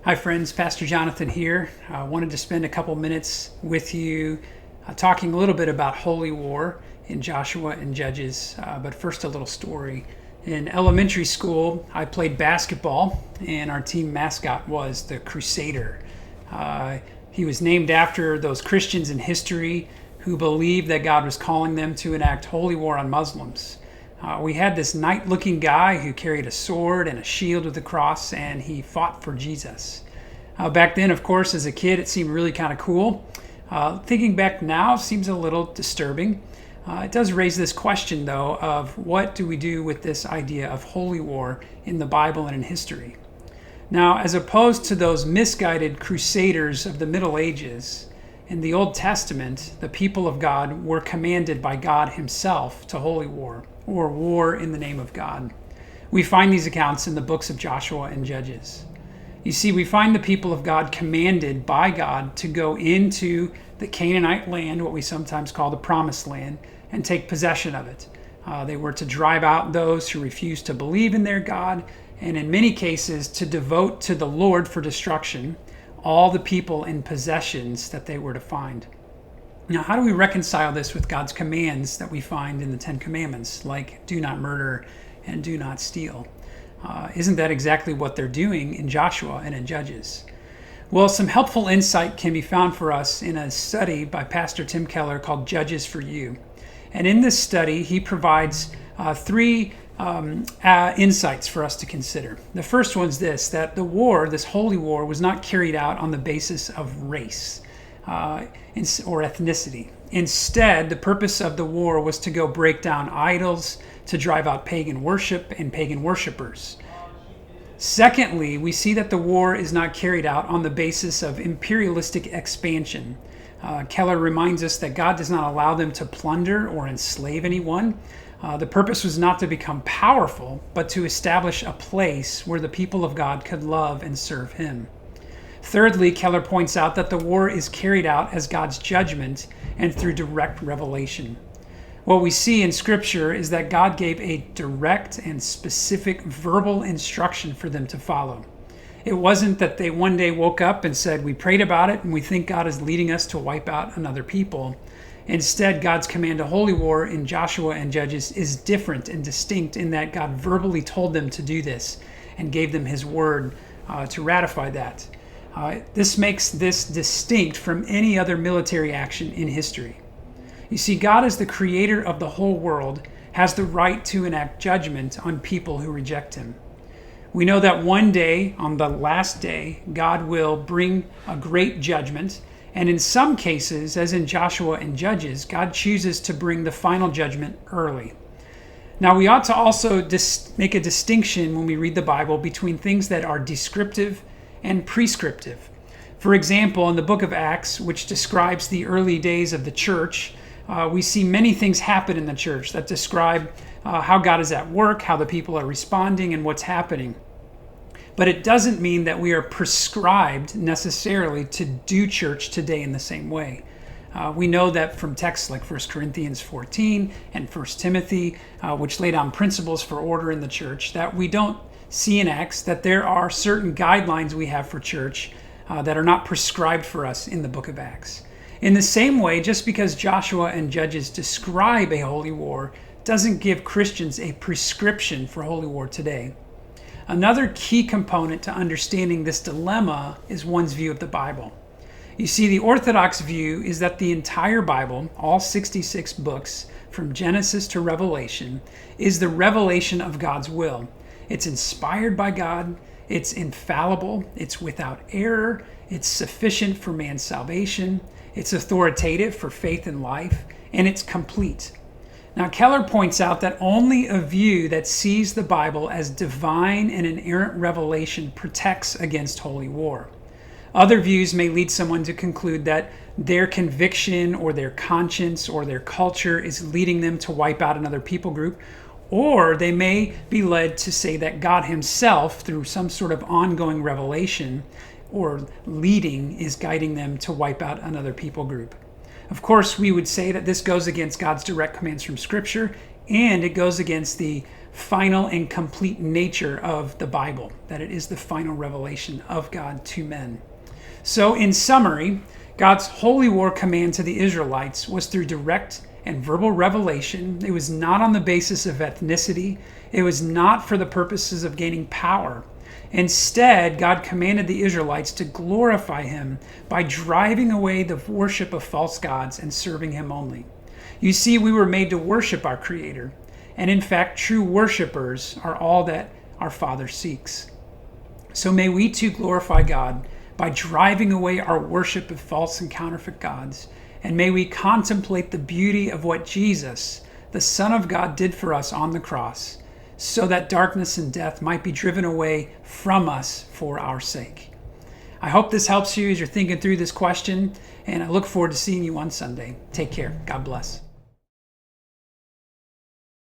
Hi friends, Pastor Jonathan here. I wanted to spend a couple minutes with you talking a little bit about holy war in Joshua and Judges, but first a little story. In elementary school, I played basketball and our team mascot was the Crusader. He was named after those Christians in history who believed that God was calling them to enact holy war on Muslims. We had this knight-looking guy who carried a sword and a shield with a cross, and he fought for Jesus. Back then, of course, as a kid, it seemed really kind of cool. Thinking back now seems a little disturbing. It does raise this question, though, of what do we do with this idea of holy war in the Bible and in history? Now, as opposed to those misguided crusaders of the Middle Ages, in the Old Testament, the people of God were commanded by God himself to holy war, or war in the name of God. We find these accounts in the books of Joshua and Judges. You see, we find the people of God commanded by God to go into the Canaanite land, what we sometimes call the Promised Land, and take possession of it. They were to drive out those who refused to believe in their God, and in many cases to devote to the Lord for destruction all the people and possessions that they were to find. Now, how do we reconcile this with God's commands that we find in the Ten Commandments, like do not murder and do not steal? Isn't that exactly what they're doing in Joshua and in Judges? Well, some helpful insight can be found for us in a study by Pastor Tim Keller called Judges for You. And in this study, he provides three insights for us to consider. The first one's this, that the war, this holy war, was not carried out on the basis of race or ethnicity. Instead, the purpose of the war was to go break down idols, to drive out pagan worship and pagan worshipers. Secondly, we see that the war is not carried out on the basis of imperialistic expansion. Keller reminds us that God does not allow them to plunder or enslave anyone. The purpose was not to become powerful, but to establish a place where the people of God could love and serve him. Thirdly, Keller points out that the war is carried out as God's judgment and through direct revelation. What we see in Scripture is that God gave a direct and specific verbal instruction for them to follow. It wasn't that they one day woke up and said, we prayed about it and we think God is leading us to wipe out another people. Instead, God's command to holy war in Joshua and Judges is different and distinct in that God verbally told them to do this and gave them his word to ratify that. This makes this distinct from any other military action in history. You see, God, as the creator of the whole world, has the right to enact judgment on people who reject him. We know that one day, on the last day, God will bring a great judgment. And in some cases, as in Joshua and Judges, God chooses to bring the final judgment early. Now, we ought to also make a distinction when we read the Bible between things that are descriptive and prescriptive. For example, in the book of Acts, which describes the early days of the church, we see many things happen in the church that describe how God is at work, how the people are responding, and what's happening. But it doesn't mean that we are prescribed necessarily to do church today in the same way. We know that from texts like 1 Corinthians 14 and 1 Timothy, which lay down principles for order in the church, that we don't see in Acts that there are certain guidelines we have for church that are not prescribed for us in the book of Acts. In the same way, just because Joshua and Judges describe a holy war doesn't give Christians a prescription for holy war today. Another key component to understanding this dilemma is one's view of the Bible. You see, the orthodox view is that the entire Bible, all 66 books, from Genesis to Revelation, is the revelation of God's will. It's inspired by God, it's infallible, it's without error, it's sufficient for man's salvation, it's authoritative for faith and life, and it's complete. Now, Keller points out that only a view that sees the Bible as divine and inerrant revelation protects against holy war. Other views may lead someone to conclude that their conviction or their conscience or their culture is leading them to wipe out another people group, or they may be led to say that God himself, through some sort of ongoing revelation or leading, is guiding them to wipe out another people group. Of course, we would say that this goes against God's direct commands from Scripture, and it goes against the final and complete nature of the Bible, that it is the final revelation of God to men. So, in summary, God's holy war command to the Israelites was through direct and verbal revelation. It was not on the basis of ethnicity. It was not for the purposes of gaining power. Instead, God commanded the Israelites to glorify him by driving away the worship of false gods and serving him only. You see, we were made to worship our Creator. And in fact, true worshipers are all that our Father seeks. So may we too glorify God by driving away our worship of false and counterfeit gods. And may we contemplate the beauty of what Jesus, the Son of God, did for us on the cross, so that darkness and death might be driven away from us for our sake. I hope this helps you as you're thinking through this question, and I look forward to seeing you on Sunday. Take care. God bless.